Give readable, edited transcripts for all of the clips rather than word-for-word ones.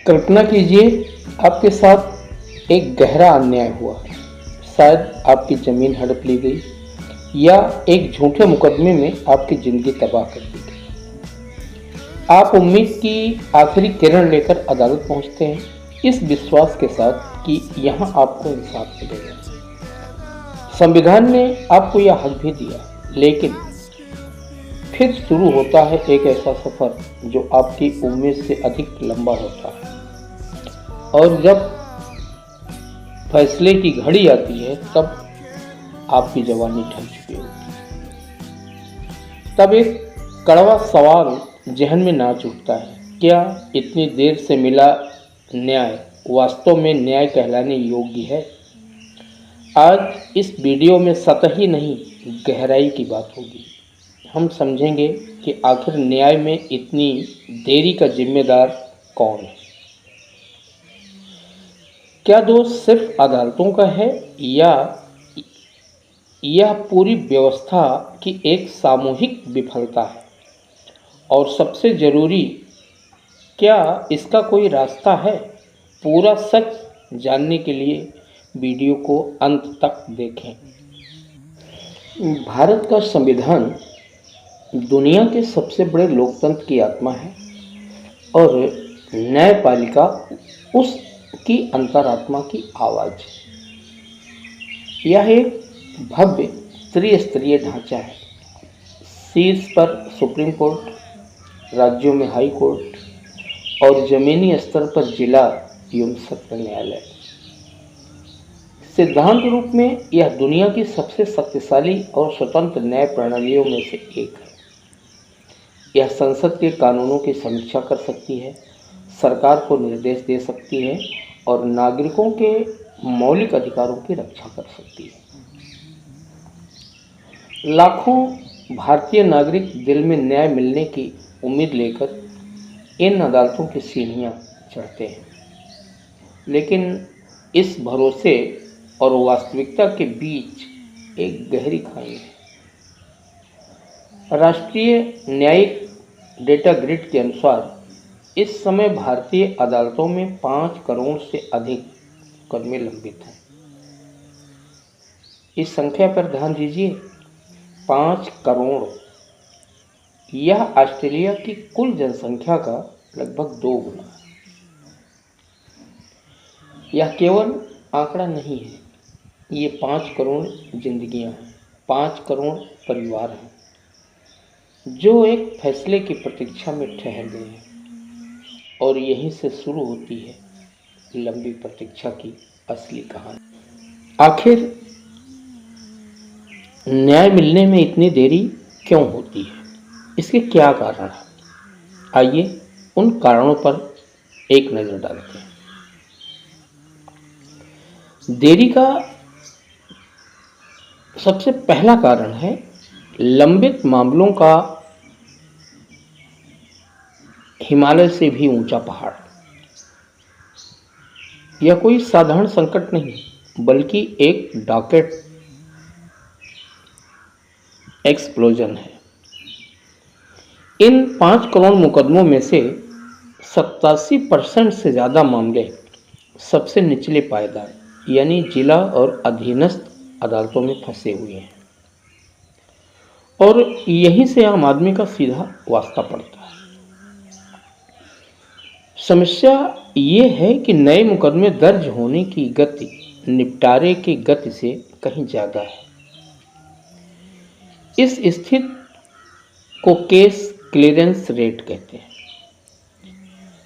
कल्पना कीजिए आपके साथ एक गहरा अन्याय हुआ। शायद आपकी ज़मीन हड़प ली गई या एक झूठे मुकदमे में आपकी ज़िंदगी तबाह कर दी गई। आप उम्मीद की आखिरी किरण लेकर अदालत पहुंचते हैं, इस विश्वास के साथ कि यहां आपको इंसाफ मिलेगा। संविधान ने आपको यह हक भी दिया, लेकिन फिर शुरू होता है एक ऐसा सफ़र जो आपकी उम्मीद से अधिक लंबा होता है। और जब फैसले की घड़ी आती है, तब आपकी जवानी ढल चुकी होती है। तब एक कड़वा सवाल जहन में नाच उठता है, क्या इतनी देर से मिला न्याय वास्तव में न्याय कहलाने योग्य है? आज इस वीडियो में सतही नहीं, गहराई की बात होगी। हम समझेंगे कि आखिर न्याय में इतनी देरी का जिम्मेदार कौन है। क्या दोष सिर्फ अदालतों का है या यह पूरी व्यवस्था की एक सामूहिक विफलता है? और सबसे ज़रूरी, क्या इसका कोई रास्ता है? पूरा सच जानने के लिए वीडियो को अंत तक देखें। भारत का संविधान दुनिया के सबसे बड़े लोकतंत्र की आत्मा है और न्यायपालिका उसकी अंतरात्मा की आवाज़ है। यह एक भव्य त्रिस्तरीय ढांचा है। शीर्ष पर सुप्रीम कोर्ट, राज्यों में हाई कोर्ट और ज़मीनी स्तर पर जिला एवं सत्र न्यायालय। सिद्धांत रूप में यह दुनिया की सबसे शक्तिशाली और स्वतंत्र न्याय प्रणालियों में से एक है। यह संसद के कानूनों की समीक्षा कर सकती है, सरकार को निर्देश दे सकती है और नागरिकों के मौलिक अधिकारों की रक्षा कर सकती है। लाखों भारतीय नागरिक दिल में न्याय मिलने की उम्मीद लेकर इन अदालतों की सीढ़ियां चढ़ते हैं, लेकिन इस भरोसे और वास्तविकता के बीच एक गहरी खाई है। राष्ट्रीय न्यायिक डेटा ग्रिड के अनुसार इस समय भारतीय अदालतों में 5 करोड़ से अधिक मुकदमे लंबित हैं। इस संख्या पर ध्यान दीजिए, 5 करोड़। यह ऑस्ट्रेलिया की कुल जनसंख्या का लगभग 2 गुना है। यह केवल आंकड़ा नहीं है, ये 5 करोड़ जिंदगियां हैं, 5 करोड़ परिवार हैं जो एक फैसले की प्रतीक्षा में ठहर गए हैं। और यहीं से शुरू होती है लंबी प्रतीक्षा की असली कहानी। आखिर न्याय मिलने में इतनी देरी क्यों होती है? इसके क्या कारण हैं? आइए उन कारणों पर एक नज़र डालते हैं। देरी का सबसे पहला कारण है लंबित मामलों का हिमालय से भी ऊंचा पहाड़। यह कोई साधारण संकट नहीं, बल्कि एक डॉकेट एक्सप्लोजन है। इन 5 करोड़ मुकदमों में से 87% से ज़्यादा मामले सबसे निचले पायदान यानी जिला और अधीनस्थ अदालतों में फंसे हुए हैं और यहीं से आम आदमी का सीधा वास्ता पड़ता है। समस्या ये है कि नए मुकदमे दर्ज होने की गति निपटारे की गति से कहीं ज़्यादा है। इस स्थिति को केस क्लियरेंस रेट कहते हैं।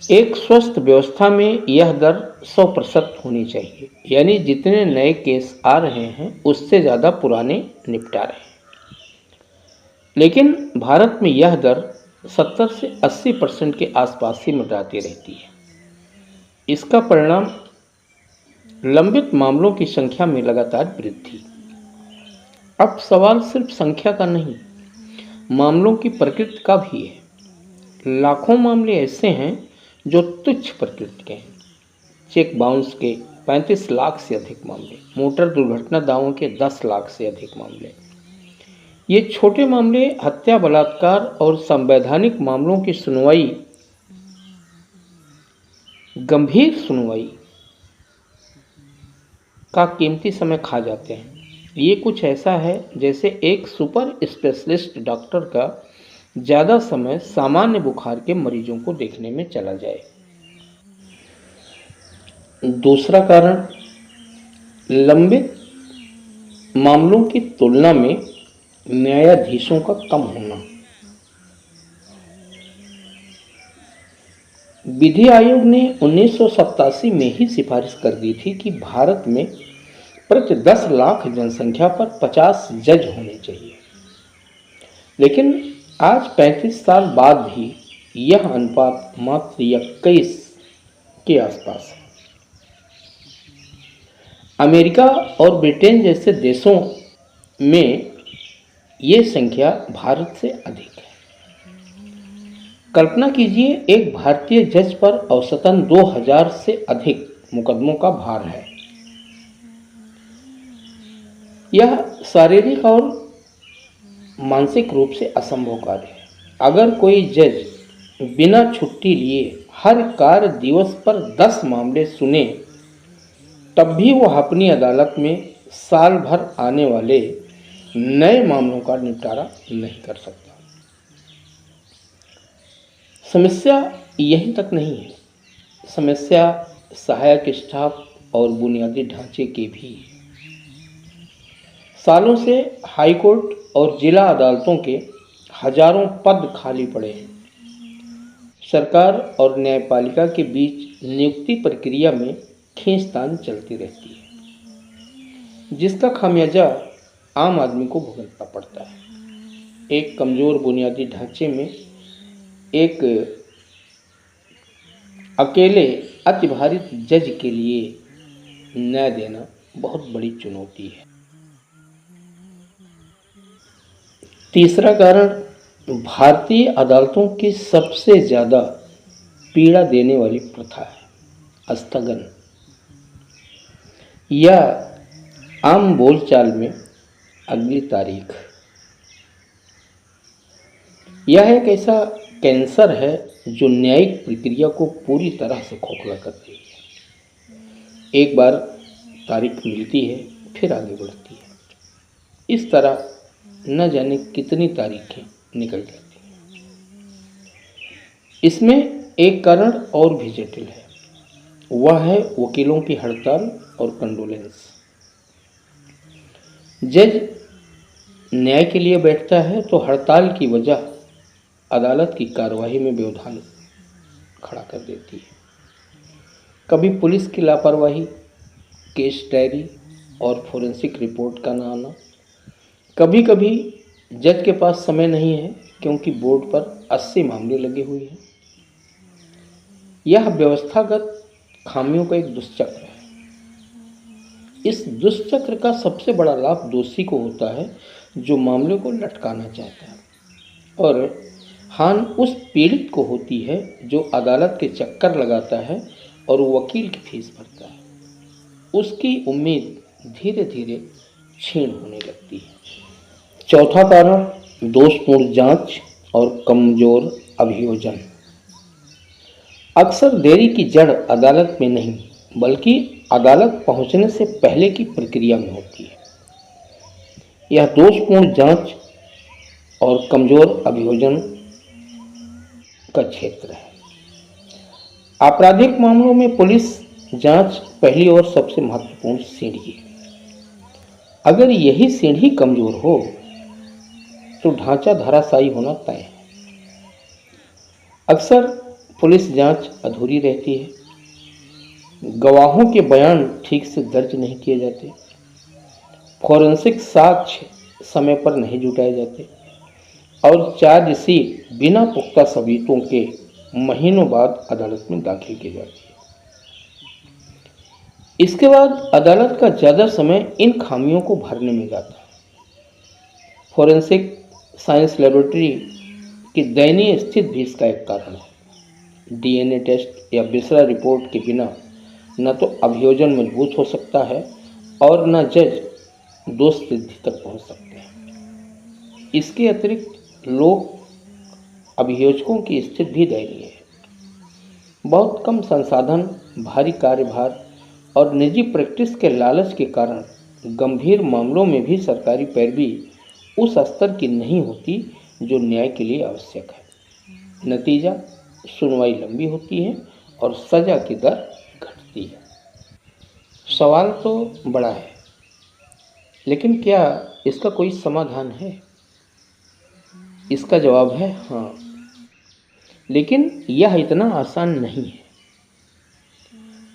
एक स्वस्थ व्यवस्था में यह दर 100% होनी चाहिए, यानी जितने नए केस आ रहे हैं उससे ज़्यादा पुराने निपटा रहे हैं। लेकिन भारत में यह दर 70 से 80% के आसपास ही मंडराती रहती है। इसका परिणाम लंबित मामलों की संख्या में लगातार वृद्धि। अब सवाल सिर्फ संख्या का नहीं, मामलों की प्रकृति का भी है। लाखों मामले ऐसे हैं जो तुच्छ प्रकृति के हैं। चेक बाउंस के 35 लाख से अधिक मामले, मोटर दुर्घटना दावों के 10 लाख से अधिक मामले। ये छोटे मामले हत्या, बलात्कार और संवैधानिक मामलों की सुनवाई गंभीर सुनवाई का कीमती समय खा जाते हैं। ये कुछ ऐसा है जैसे एक सुपर स्पेशलिस्ट डॉक्टर का ज़्यादा समय सामान्य बुखार के मरीजों को देखने में चला जाए। दूसरा कारण लंबित मामलों की तुलना में न्यायाधीशों का कम होना। विधि आयोग ने 1987 में ही सिफारिश कर दी थी कि भारत में प्रति 10 लाख जनसंख्या पर 50 जज होने चाहिए, लेकिन आज 35 साल बाद भी यह अनुपात मात्र 21 के आसपास है। अमेरिका और ब्रिटेन जैसे देशों में ये संख्या भारत से अधिक है। कल्पना कीजिए, एक भारतीय जज पर औसतन 2000 से अधिक मुकदमों का भार है। यह शारीरिक और मानसिक रूप से असंभव कार्य है। अगर कोई जज बिना छुट्टी लिए हर कार्य दिवस पर 10 मामले सुने, तब भी वह अपनी अदालत में साल भर आने वाले नए मामलों का निपटारा नहीं कर सकता। समस्या यहीं तक नहीं है, समस्या सहायक स्टाफ और बुनियादी ढांचे की भी है। सालों से हाईकोर्ट और जिला अदालतों के हजारों पद खाली पड़े हैं। सरकार और न्यायपालिका के बीच नियुक्ति प्रक्रिया में खींचतान चलती रहती है, जिसका खामियाजा आम आदमी को भुगतना पड़ता है। एक कमज़ोर बुनियादी ढांचे में एक अकेले अतिभारित जज के लिए न्याय देना बहुत बड़ी चुनौती है। तीसरा कारण भारतीय अदालतों की सबसे ज़्यादा पीड़ा देने वाली प्रथा है स्थगन, या आम बोलचाल में अगली तारीख। यह एक ऐसा कैंसर है जो न्यायिक प्रक्रिया को पूरी तरह से खोखला करती है। एक बार तारीख मिलती है, फिर आगे बढ़ती है। इस तरह न जाने कितनी तारीखें निकल जाती हैं। इसमें एक कारण और भी जटिल है, वह है वकीलों की हड़ताल और कंडोलेंस। जज न्याय के लिए बैठता है तो हड़ताल की वजह अदालत की कार्यवाही में व्यवधान खड़ा कर देती है। कभी पुलिस की लापरवाही, केस डायरी और फोरेंसिक रिपोर्ट का ना आना, कभी कभी जज के पास समय नहीं है क्योंकि बोर्ड पर 80 मामले लगे हुए हैं। यह व्यवस्थागत खामियों का एक दुष्चक्र है। इस दुष्चक्र का सबसे बड़ा लाभ दोषी को होता है जो मामले को लटकाना चाहता है, और हानि उस पीड़ित को होती है जो अदालत के चक्कर लगाता है और वकील की फीस भरता है। उसकी उम्मीद धीरे धीरे क्षीण होने लगती है। चौथा कारण दोषपूर्ण जांच और कमजोर अभियोजन। अक्सर देरी की जड़ अदालत में नहीं बल्कि अदालत पहुंचने से पहले की प्रक्रिया में होती है। यह दोषपूर्ण जांच और कमजोर अभियोजन का क्षेत्र है। आपराधिक मामलों में पुलिस जांच पहली और सबसे महत्वपूर्ण सीढ़ी है। अगर यही सीढ़ी कमजोर हो तो ढांचा धराशायी होना तय है। अक्सर पुलिस जांच अधूरी रहती है, गवाहों के बयान ठीक से दर्ज नहीं किए जाते, फोरेंसिक साक्ष्य समय पर नहीं जुटाए जाते और चार्जशीट बिना पुख्ता सबूतों के महीनों बाद अदालत में दाखिल की जाती है। इसके बाद अदालत का ज़्यादा समय इन खामियों को भरने में जाता है। फोरेंसिक साइंस लेबोरेटरी की दयनीय स्थिति भी इसका एक कारण है। डीएनए टेस्ट या बिसरा रिपोर्ट के बिना न तो अभियोजन मजबूत हो सकता है और न जज दोष सिद्धि तक पहुंच सकते हैं। इसके अतिरिक्त लोक अभियोजकों की स्थिति भी दयनीय है। बहुत कम संसाधन, भारी कार्यभार और निजी प्रैक्टिस के लालच के कारण गंभीर मामलों में भी सरकारी पैरवी उस स्तर की नहीं होती जो न्याय के लिए आवश्यक है। नतीजा, सुनवाई लंबी होती है और सज़ा की दर घटती है। सवाल तो बड़ा है, लेकिन क्या इसका कोई समाधान है? इसका जवाब है हाँ, लेकिन यह इतना आसान नहीं है।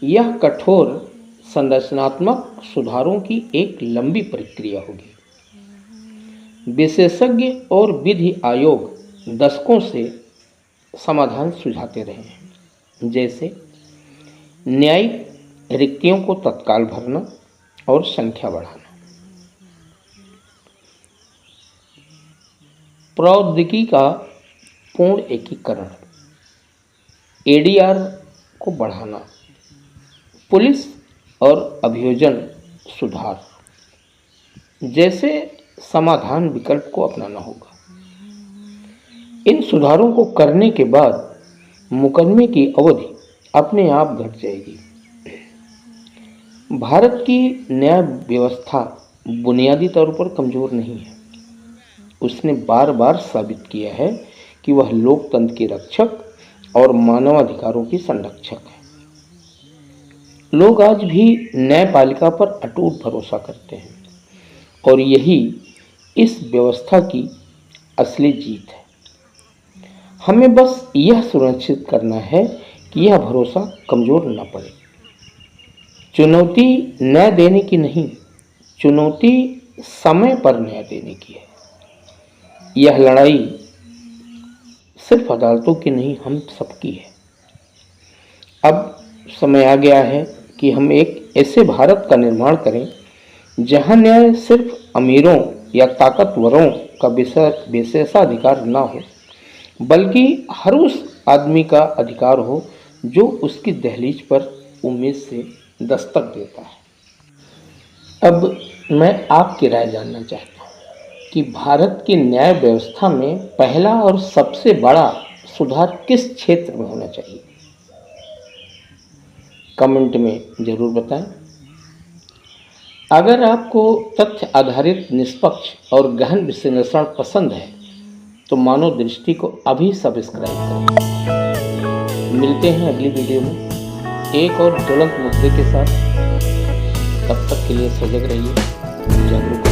यह कठोर संरचनात्मक सुधारों की एक लंबी प्रक्रिया होगी। विशेषज्ञ और विधि आयोग दशकों से समाधान सुझाते रहे हैं, जैसे न्यायिक रिक्तियों को तत्काल भरना और संख्या बढ़ाना, प्रौद्योगिकी का पूर्ण एकीकरण, एडीआर को बढ़ाना, पुलिस और अभियोजन सुधार जैसे समाधान विकल्प को अपनाना होगा। इन सुधारों को करने के बाद मुकदमे की अवधि अपने आप घट जाएगी। भारत की न्याय व्यवस्था बुनियादी तौर पर कमज़ोर नहीं है। उसने बार बार साबित किया है कि वह लोकतंत्र की रक्षक और मानवाधिकारों की संरक्षक है। लोग आज भी न्यायपालिका पर अटूट भरोसा करते हैं और यही इस व्यवस्था की असली जीत है। हमें बस यह सुनिश्चित करना है कि यह भरोसा कमज़ोर न पड़े। चुनौती न्याय देने की नहीं, चुनौती समय पर न्याय देने की है। यह लड़ाई सिर्फ अदालतों की नहीं, हम सबकी है। अब समय आ गया है कि हम एक ऐसे भारत का निर्माण करें जहां न्याय सिर्फ अमीरों या ताकतवरों का विशेषाधिकार न हो, बल्कि हर उस आदमी का अधिकार हो जो उसकी दहलीज पर उम्मीद से दस्तक देता है। अब मैं आपकी राय जानना चाहता हूँ कि भारत की न्याय व्यवस्था में पहला और सबसे बड़ा सुधार किस क्षेत्र में होना चाहिए? कमेंट में ज़रूर बताएं। अगर आपको तथ्य आधारित, निष्पक्ष और गहन विश्लेषण पसंद है तो मानव दृष्टि को अभी सब्सक्राइब करें। मिलते हैं अगली वीडियो में एक और ज्वलंत मुद्दे के साथ। तब तक के लिए सजग रहिए, जागरूक